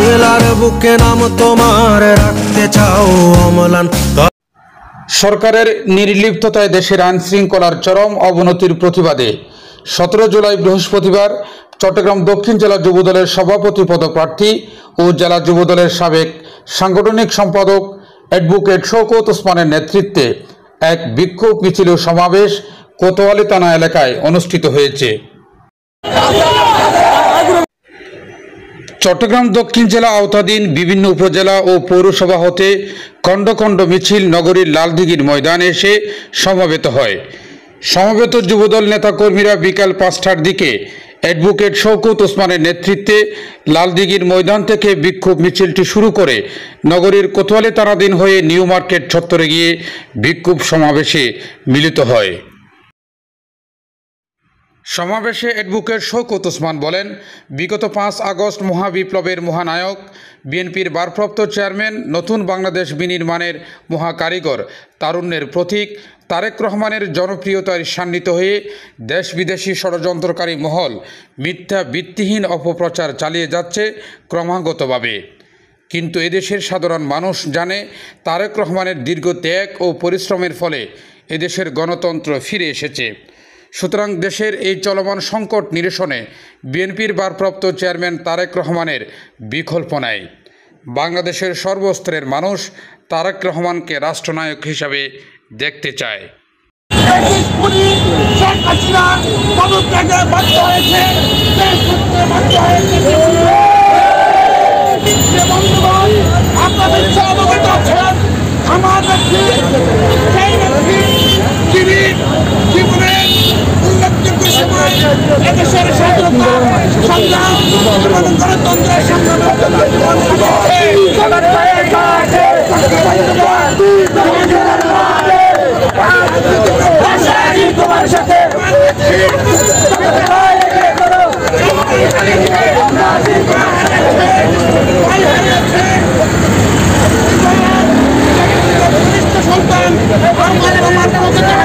বাংলার বুকে নাম তোমার রাখতে চাও অম্লান। সরকারের নির্লিপ্ততায় দেশের আইন শৃঙ্খলার চরম অবনতির প্রতিবাদে 17 জুলাই বৃহস্পতিবার চট্টগ্রাম দক্ষিণ জেলা যুবদলের সভাপতি পদপ্রার্থী ও জেলা যুবদলের সাবেক সাংগঠনিক সম্পাদক অ্যাডভোকেট শওকত ওসমানের নেতৃত্বে এক বিক্ষোভ মিছিল ও সমাবেশ কোতোয়ালি থানা এলাকায় অনুষ্ঠিত হয়েছে। চট্টগ্রাম দক্ষিণ জেলা আওতাধীন বিভিন্ন উপজেলা ও পৌরসভা হতে খণ্ড খণ্ড মিছিল নগরীর লালদিঘির ময়দানে এসে সমবেত হয়। সমবেত যুবদল নেতাকর্মীরা বিকাল 5টার দিকে অ্যাডভোকেট শওকত ওসমানের নেতৃত্বে লালদিঘির ময়দান থেকে বিক্ষোভ মিছিলটি শুরু করে নগরীর কোতোয়ালি থানাধীন হয়ে নিউ মার্কেট চত্বরে গিয়ে বিক্ষোভ সমাবেশে মিলিত হয়। সমাবেশে অ্যাডভোকেট শওকত ওসমান বলেন, বিগত 5 আগস্ট মহাবিপ্লবের মহানায়ক, বিএনপির ভারপ্রাপ্ত চেয়ারম্যান, নতুন বাংলাদেশ বিনির্মাণের মহাকারিগর, তারুণ্যের প্রতীক তারেক রহমানের জনপ্রিয়তায় শান্বিত হয়ে দেশ বিদেশি ষড়যন্ত্রকারী মহল মিথ্যা ভিত্তিহীন অপপ্রচার চালিয়ে যাচ্ছে ক্রমাগতভাবে। কিন্তু এদেশের সাধারণ মানুষ জানে তারেক রহমানের দীর্ঘ ত্যাগ ও পরিশ্রমের ফলে এদেশের গণতন্ত্র ফিরে এসেছে। সুতরাং দেশের এই চলমান সংকট নিরসনে বিএনপির ভারপ্রাপ্ত চেয়ারম্যান তারেক রহমানের বিকল্প নাই। বাংলাদেশের সর্বস্তরের মানুষ তারেক রহমানকে রাষ্ট্রনায়ক হিসাবে দেখতে চায়। এদেশের স্বাধীনতা সংগ্রাম এবং গণতন্ত্রের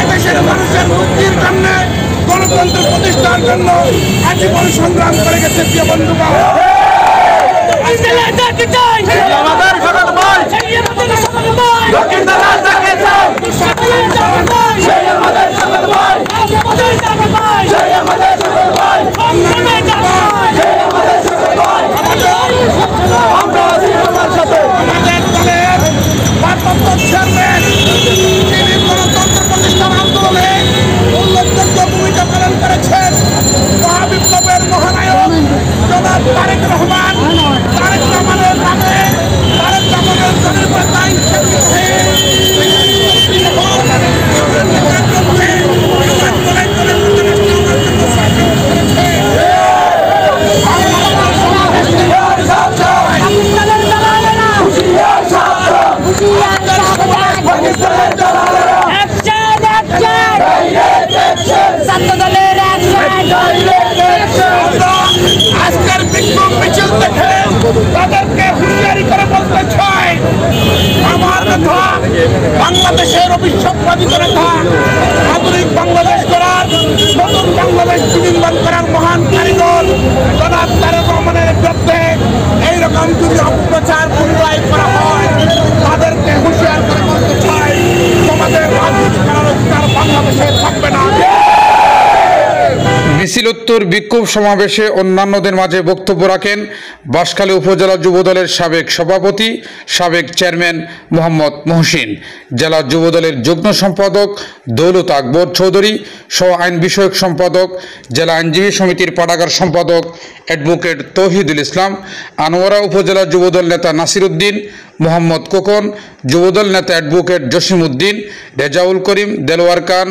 এদেশের মানুষের মুক্তির জন্য গণতন্ত্র প্রতিষ্ঠার জন্য আজীবন সংগ্রাম করে গেছে প্রিয় বন্ধুগণ। মহাবিপ্লবের মহানায়ক জনাব তারেক রহমান, তারেক রহমানের নামে তারেক রহমানের জনপ্রিয়তায় আজকের বিক্ষোভ মিছিল দেখে তাদেরকে হুঁশিয়ারি করে বলতে চাই, আমার নেতা বাংলাদেশের অভিশপ্তাদিত নেতা, আধুনিক বাংলাদেশ করার, নতুন বাংলাদেশ বিনির্মাণ করার মহান কারিগর জনাব তারেক রহমানের বিরুদ্ধে এইরকম যদি অপপ্রচার পুনরায় করা হয় তাদেরকে হুঁশিয়ার করে বলতে চাই, তোমাদের রাজনীতি করার অধিকার বাংলাদেশে থাকবে না। মিছিলোত্তর বিক্ষোভ সমাবেশে অন্যান্যদের মাঝে বক্তব্য রাখেন বাঁশখালী উপজেলা যুবদলের সাবেক সভাপতি, সাবেক চেয়ারম্যান মোহাম্মদ মহসিন, জেলা যুবদলের যুগ্ম সম্পাদক দৌলত আকবর চৌধুরী সহ আইন বিষয়ক সম্পাদক, জেলা আইনজীবী সমিতির পাঠাগার সম্পাদক অ্যাডভোকেট তৌহিদুল ইসলাম, আনোয়ারা উপজেলা যুবদল নেতা নাসির উদ্দিন, মোহাম্মদ কোকন, যুবদল নেতা অ্যাডভোকেট জসিম উদ্দিন, রেজাউল করিম, দেলোয়ার খান,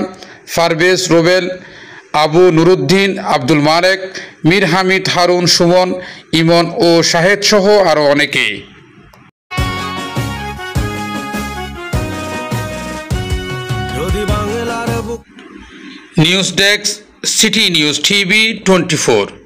ফারভেজ রুবেল, আবু নুরুদ্দিন, আব্দুল মালেক, মীর হামিদ, হারুন, সুমন, ইমন ও শাহেদ সহ আরও অনেকেই। News desk, city news TV 24।